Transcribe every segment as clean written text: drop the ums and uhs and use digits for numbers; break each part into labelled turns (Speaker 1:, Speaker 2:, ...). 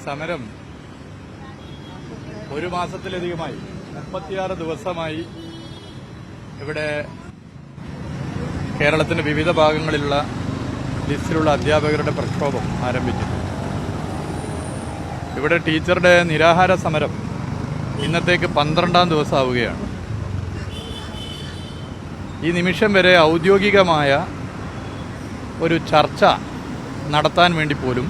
Speaker 1: സമരം ഒരു മാസത്തിലധികമായി 36 ദിവസമായി ഇവിടെ കേരളത്തിന്റെ വിവിധ ഭാഗങ്ങളിലുള്ള ലിസ്റ്റിലുള്ള അധ്യാപകരുടെ പ്രക്ഷോഭം ആരംഭിച്ചു. ഇവിടെ ടീച്ചറുടെ നിരാഹാര സമരം ഇന്നത്തേക്ക് 12ാം ദിവസമാവുകയാണ്. ഈ നിമിഷം വരെ ഔദ്യോഗികമായ ഒരു ചർച്ച നടത്താൻ വേണ്ടി പോലും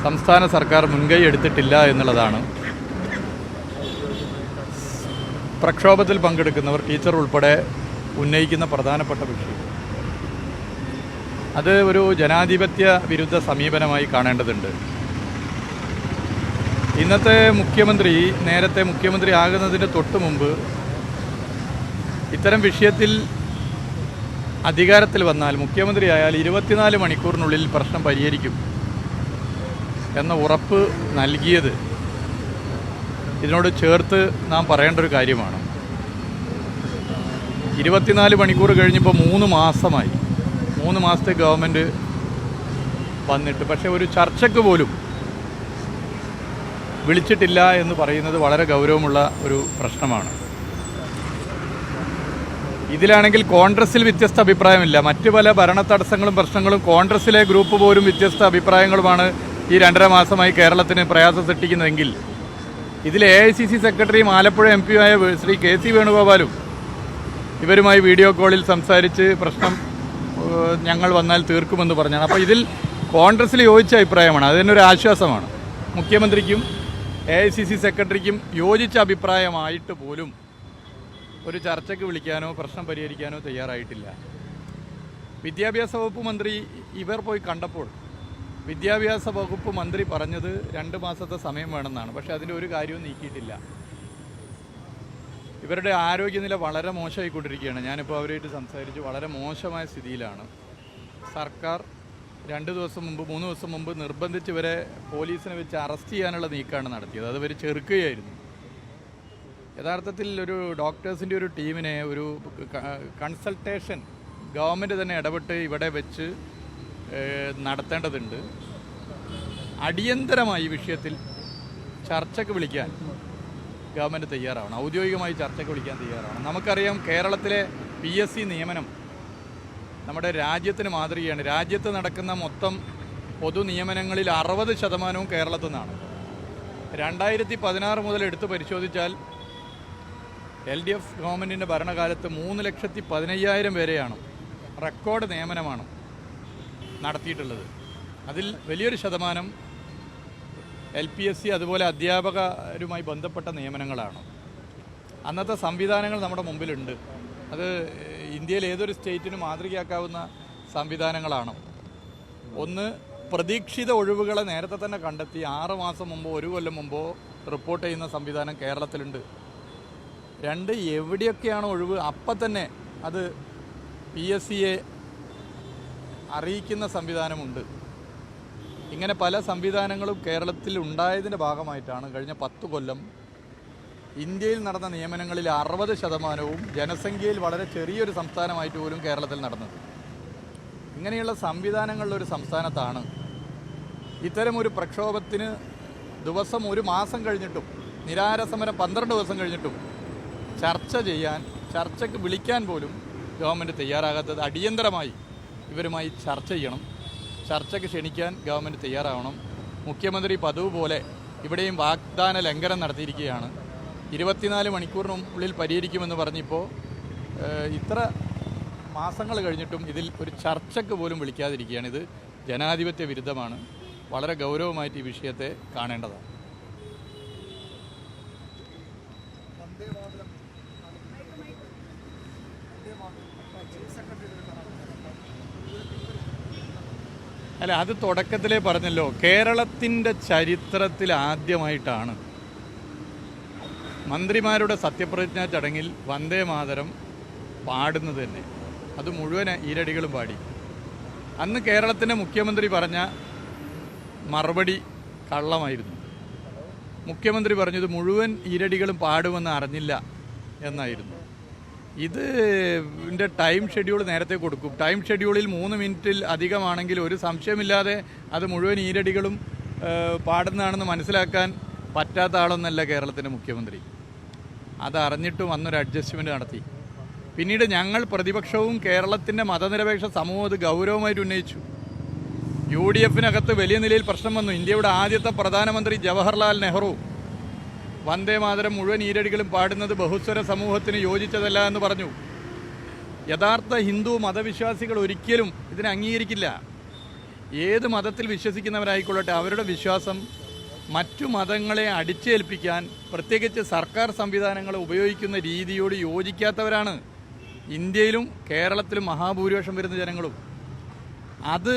Speaker 1: സംസ്ഥാന സർക്കാർ മുൻകൈ എടുത്തിട്ടില്ല എന്നുള്ളതാണ് പ്രക്ഷോഭത്തിൽ പങ്കെടുക്കുന്നവർ ടീച്ചർ ഉൾപ്പെടെ ഉന്നയിക്കുന്ന പ്രധാനപ്പെട്ട വിഷയം. അത് ഒരു ജനാധിപത്യ വിരുദ്ധ സമീപനമായി കാണേണ്ടതുണ്ട്. ഇന്നത്തെ മുഖ്യമന്ത്രി നേരത്തെ മുഖ്യമന്ത്രി ആകുന്നതിന് തൊട്ട് മുമ്പ് ഇത്തരം വിഷയത്തിൽ അധികാരത്തിൽ വന്നാൽ മുഖ്യമന്ത്രിയായാൽ 24 മണിക്കൂറിനുള്ളിൽ പ്രശ്നം പരിഹരിക്കും എന്ന ഉറപ്പ് നൽകിയത് ഇതിനോട് ചേർത്ത് നാം പറയേണ്ട ഒരു കാര്യമാണ്. 24 മണിക്കൂർ കഴിഞ്ഞപ്പോൾ 3 മാസമായി. 3 മാസത്തെ ഗവൺമെൻറ് വന്നിട്ട് പക്ഷേ ഒരു ചർച്ചയ്ക്ക് പോലും വിളിച്ചിട്ടില്ല എന്ന് പറയുന്നത് വളരെ ഗൗരവമുള്ള ഒരു പ്രശ്നമാണ്. ഇതിലാണെങ്കിൽ കോൺഗ്രസിൽ വ്യത്യസ്ത അഭിപ്രായമില്ല. മറ്റ് പല ഭരണ തടസ്സങ്ങളും പ്രശ്നങ്ങളും കോൺഗ്രസിലെ ഗ്രൂപ്പ് പോലും വ്യത്യസ്ത അഭിപ്രായങ്ങളുമാണ് ഈ 2.5 മാസമായി കേരളത്തിന് പ്രയാസം സൃഷ്ടിക്കുന്നതെങ്കിൽ ഇതിൽ AICC സെക്രട്ടറിയും ആലപ്പുഴ MP ആയ ശ്രീ KC വേണുഗോപാലും ഇവരുമായി വീഡിയോ കോളിൽ സംസാരിച്ച് പ്രശ്നം ഞങ്ങൾ വന്നാൽ തീർക്കുമെന്ന് പറഞ്ഞാണ്. അപ്പോൾ ഇതിൽ കോൺഗ്രസിൽ യോജിച്ച അഭിപ്രായമാണ്. അതിനൊരു ആശ്വാസമാണ്. മുഖ്യമന്ത്രിക്കും AICC സെക്രട്ടറിക്കും യോജിച്ച അഭിപ്രായമായിട്ട് പോലും ഒരു ചർച്ചയ്ക്ക് വിളിക്കാനോ പ്രശ്നം പരിഹരിക്കാനോ തയ്യാറായിട്ടില്ല. വിദ്യാഭ്യാസ വകുപ്പ് മന്ത്രി ഇവർ പോയി കണ്ടപ്പോൾ വിദ്യാഭ്യാസ വകുപ്പ് മന്ത്രി പറഞ്ഞത് 2 മാസത്തെ സമയം വേണമെന്നാണ്. പക്ഷേ അതിൻ്റെ ഒരു കാര്യവും നീക്കിയിട്ടില്ല. ഇവരുടെ ആരോഗ്യനില വളരെ മോശമായിക്കൊണ്ടിരിക്കുകയാണ്. ഞാനിപ്പോൾ അവരായിട്ട് സംസാരിച്ചു. വളരെ മോശമായ സ്ഥിതിയിലാണ്. സർക്കാർ 2 ദിവസം മുമ്പ് 3 ദിവസം മുമ്പ് നിർബന്ധിച്ച് ഇവരെ പോലീസിനെ വെച്ച് അറസ്റ്റ് ചെയ്യാനുള്ള നീക്കമാണ് നടത്തിയത്. അത് ഇവർ ചെറുക്കുകയായിരുന്നു. യഥാർത്ഥത്തിൽ ഒരു ഡോക്ടേഴ്സിൻ്റെ ഒരു ടീമിനെ ഒരു കൺസൾട്ടേഷൻ ഗവൺമെൻറ് തന്നെ ഇടപെട്ട് ഇവിടെ വെച്ച് നടത്തേണ്ടതുണ്ട്. അടിയന്തരമായി ഈ വിഷയത്തിൽ ചർച്ചയ്ക്ക് വിളിക്കാൻ ഗവൺമെൻറ് തയ്യാറാവണം. ഔദ്യോഗികമായി ചർച്ചയ്ക്ക് വിളിക്കാൻ തയ്യാറാവണം. നമുക്കറിയാം കേരളത്തിലെ PSC നിയമനം നമ്മുടെ രാജ്യത്തിന് മാതൃകയാണ്. രാജ്യത്ത് നടക്കുന്ന മൊത്തം പൊതു നിയമനങ്ങളിൽ 60% കേരളത്തിൽ നിന്നാണ്. 2016 മുതൽ എടുത്ത് പരിശോധിച്ചാൽ LDF ഗവൺമെൻറ്റിൻ്റെ ഭരണകാലത്ത് 3,15,000 പേരെയാണ് റെക്കോർഡ് നിയമനമാണ് നടത്തിയിട്ടുള്ളത്. അതിൽ വലിയൊരു ശതമാനം LPSC അതുപോലെ അധ്യാപകരുമായി ബന്ധപ്പെട്ട നിയമനങ്ങളാണ്. അന്നത്തെ സംവിധാനങ്ങൾ നമ്മുടെ മുമ്പിലുണ്ട്. അത് ഇന്ത്യയിൽ ഏതൊരു സ്റ്റേറ്റിനും മാതൃകയാക്കാവുന്ന സംവിധാനങ്ങളാണ്. ഒന്ന്, പ്രതീക്ഷിത ഒഴിവുകളെ നേരത്തെ തന്നെ കണ്ടെത്തി 6 മാസം മുമ്പോ 1 കൊല്ലം മുമ്പോ റിപ്പോർട്ട് ചെയ്യുന്ന സംവിധാനം കേരളത്തിലുണ്ട്. 2, എവിടെയൊക്കെയാണ് ഒഴിവ് അപ്പം തന്നെ അത് PSCയെ അറിയിക്കുന്ന സംവിധാനമുണ്ട്. ഇങ്ങനെ പല സംവിധാനങ്ങളും കേരളത്തിൽ ഉണ്ടായതിൻ്റെ ഭാഗമായിട്ടാണ് കഴിഞ്ഞ 10 കൊല്ലം ഇന്ത്യയിൽ നടന്ന നിയമനങ്ങളിൽ 60% ജനസംഖ്യയിൽ വളരെ ചെറിയൊരു സംസ്ഥാനമായിട്ട് പോലും കേരളത്തിൽ നടന്നത്. ഇങ്ങനെയുള്ള സംവിധാനങ്ങളുള്ളൊരു സംസ്ഥാനത്താണ് ഇത്തരമൊരു പ്രക്ഷോഭത്തിന് ദിവസം 1 മാസം കഴിഞ്ഞിട്ടും നിരാഹാര സമരം 12 ദിവസം കഴിഞ്ഞിട്ടും ചർച്ചയ്ക്ക് വിളിക്കാൻ പോലും ഗവൺമെൻറ് തയ്യാറാകാത്തത്. അടിയന്തരമായി ഇവരുമായി ചർച്ച ചെയ്യണം. ചർച്ചയ്ക്ക് ക്ഷണിക്കാൻ ഗവൺമെൻറ് തയ്യാറാവണം. മുഖ്യമന്ത്രി പതിവ് പോലെ ഇവിടെയും വാഗ്ദാന ലംഘനം നടത്തിയിരിക്കുകയാണ്. 24 മണിക്കൂറിനുള്ളിൽ പരിഹരിക്കുമെന്ന് പറഞ്ഞിപ്പോൾ ഇത്ര മാസങ്ങൾ കഴിഞ്ഞിട്ടും ഇതിൽ ഒരു ചർച്ചയ്ക്ക് പോലും വിളിക്കാതിരിക്കുകയാണ്. ഇത് ജനാധിപത്യ വിരുദ്ധമാണ്. വളരെ ഗൗരവമായിട്ട് ഈ വിഷയത്തെ കാണേണ്ടതാണ്. അല്ല, അത് തുടക്കത്തിലേ പറഞ്ഞല്ലോ. കേരളത്തിൻ്റെ ചരിത്രത്തിൽ ആദ്യമായിട്ടാണ് മന്ത്രിമാരുടെ സത്യപ്രതിജ്ഞാ ചടങ്ങിൽ വന്ദേ മാതരം പാടുന്നത് തന്നെ. അത് മുഴുവൻ ഈരടികളും പാടി. അന്ന് കേരളത്തിൻ്റെ മുഖ്യമന്ത്രി പറഞ്ഞ മറുപടി കള്ളമായിരുന്നു. മുഖ്യമന്ത്രി പറഞ്ഞത് മുഴുവൻ ഈരടികളും പാടുമെന്ന് അറിഞ്ഞില്ല എന്നായിരുന്നു. ഇതിൻ്റെ ടൈം ഷെഡ്യൂൾ നേരത്തെ കൊടുക്കും. ടൈം ഷെഡ്യൂളിൽ 3 മിനിറ്റിൽ അധികമാണെങ്കിൽ ഒരു സംശയമില്ലാതെ അത് മുഴുവൻ ഈരടികളും പാടുന്നതാണെന്ന് മനസ്സിലാക്കാൻ പറ്റാത്ത ആളൊന്നല്ല കേരളത്തിൻ്റെ മുഖ്യമന്ത്രി. അതറിഞ്ഞിട്ടും അന്നൊരു അഡ്ജസ്റ്റ്മെൻറ്റ് നടത്തി. പിന്നീട് ഞങ്ങൾ പ്രതിപക്ഷവും കേരളത്തിൻ്റെ മതനിരപേക്ഷ സമൂഹം അത് ഗൗരവമായിട്ട് ഉന്നയിച്ചു. UDF-നകത്ത് വലിയ നിലയിൽ പ്രശ്നം വന്നു. ഇന്ത്യയുടെ ആദ്യത്തെ പ്രധാനമന്ത്രി ജവഹർലാൽ നെഹ്റു വന്ദേ മാതരം മുഴുവൻ ഈരടികളും പാടുന്നത് ബഹുസ്വര സമൂഹത്തിന് യോജിച്ചതല്ല എന്ന് പറഞ്ഞു. യഥാർത്ഥ ഹിന്ദു മതവിശ്വാസികൾ ഒരിക്കലും ഇതിനെ അംഗീകരിക്കില്ല. ഏത് മതത്തിൽ വിശ്വസിക്കുന്നവരായിക്കൊള്ളട്ടെ, അവരുടെ വിശ്വാസം മറ്റു മതങ്ങളെ അടിച്ചേൽപ്പിക്കാൻ പ്രത്യേകിച്ച് സർക്കാർ സംവിധാനങ്ങളെ ഉപയോഗിക്കുന്ന രീതിയോട് യോജിക്കാത്തവരാണ് ഇന്ത്യയിലും കേരളത്തിലും മഹാഭൂരിപക്ഷം വരുന്ന ജനങ്ങളും. അത്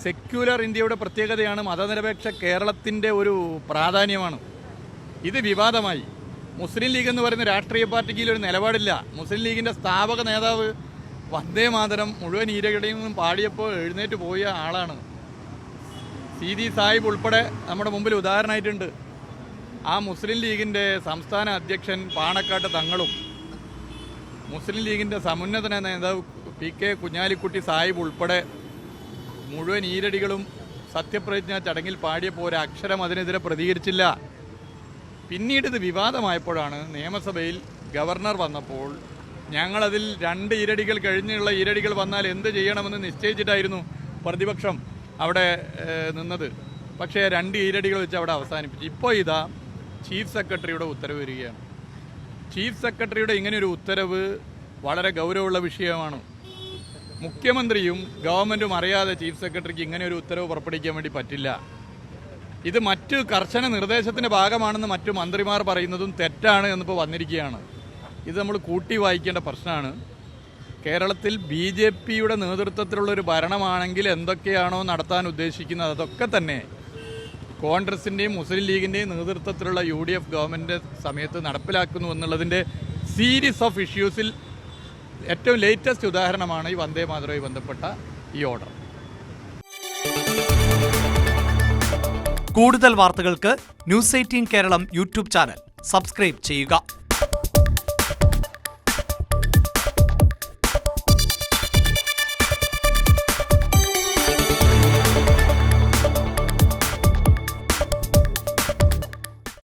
Speaker 1: സെക്യുലർ ഇന്ത്യയുടെ പ്രത്യേകതയാണ്, മതനിരപേക്ഷ കേരളത്തിൻ്റെ ഒരു പ്രാധാന്യമാണ്. ഇത് വിവാദമായി. മുസ്ലിം ലീഗ് എന്ന് പറയുന്ന രാഷ്ട്രീയ പാർട്ടിക്ക് ഒരു നിലപാടില്ല. മുസ്ലിം ലീഗിൻ്റെ സ്ഥാപക നേതാവ് വന്ദേ മാതരം മുഴുവൻ ഈരകളുടെയും നിന്നും പാടിയപ്പോൾ എഴുന്നേറ്റ് പോയ ആളാണ്. സീതി സാഹിബ് ഉൾപ്പെടെ നമ്മുടെ മുമ്പിൽ ഉദാഹരണമായിട്ടുണ്ട്. ആ മുസ്ലിം ലീഗിൻ്റെ സംസ്ഥാന അധ്യക്ഷൻ പാണക്കാട്ട് തങ്ങളും മുസ്ലിം ലീഗിൻ്റെ സമുന്നത നേതാവ് PK കുഞ്ഞാലിക്കുട്ടി സാഹിബ് ഉൾപ്പെടെ മുഴുവൻ ഈരടികളും സത്യപ്രതിജ്ഞ ചടങ്ങിൽ പാടിയപ്പോൾ ഒരു അക്ഷരം അതിനെതിരെ പ്രതികരിച്ചില്ല. പിന്നീട് ഇത് വിവാദമായപ്പോഴാണ് നിയമസഭയിൽ ഗവർണർ വന്നപ്പോൾ ഞങ്ങളതിൽ 2 ഈരടികൾ കഴിഞ്ഞുള്ള ഈരടികൾ വന്നാൽ എന്ത് ചെയ്യണമെന്ന് നിശ്ചയിച്ചിട്ടായിരുന്നു പ്രതിപക്ഷം അവിടെ നിന്നത്. പക്ഷേ 2 ഈരടികൾ വെച്ച് അവിടെ അവസാനിപ്പിച്ചു. ഇപ്പോൾ ഇതാ ചീഫ് സെക്രട്ടറിയുടെ ഉത്തരവ് വരികയാണ്. ചീഫ് സെക്രട്ടറിയുടെ ഇങ്ങനെയൊരു ഉത്തരവ് വളരെ ഗൗരവമുള്ള വിഷയമാണ്. മുഖ്യമന്ത്രിയും ഗവൺമെൻറ്റും അറിയാതെ ചീഫ് സെക്രട്ടറിക്ക് ഇങ്ങനെയൊരു ഉത്തരവ് പുറപ്പെടുവിക്കാൻ വേണ്ടി പറ്റില്ല. ഇത് മറ്റ് കർശന നിർദ്ദേശത്തിൻ്റെ ഭാഗമാണെന്ന് മറ്റു മന്ത്രിമാർ പറയുന്നതും തെറ്റാണ് എന്നിപ്പോൾ വന്നിരിക്കുകയാണ്. ഇത് നമ്മൾ കൂട്ടി വായിക്കേണ്ട പ്രശ്നമാണ്. കേരളത്തിൽ BJP-യുടെ നേതൃത്വത്തിലുള്ളൊരു ഭരണമാണെങ്കിൽ എന്തൊക്കെയാണോ നടത്താൻ ഉദ്ദേശിക്കുന്നത് അതൊക്കെ തന്നെ കോൺഗ്രസിൻ്റെയും മുസ്ലിം ലീഗിൻ്റെയും നേതൃത്വത്തിലുള്ള UDF ഗവൺമെൻറ് സമയത്ത് നടപ്പിലാക്കുന്നു എന്നുള്ളതിൻ്റെ സീരീസ് ഓഫ് ഇഷ്യൂസിൽ ഏറ്റവും ലേറ്റസ്റ്റ് ഉദാഹരണമാണ് ഈ വന്ദേ മാതരവുമായി ബന്ധപ്പെട്ട ഈ ഓർഡർ.
Speaker 2: കൂടുതൽ വാർത്തകൾക്ക് News 18 Keralam YouTube channel subscribe ചെയ്യുക.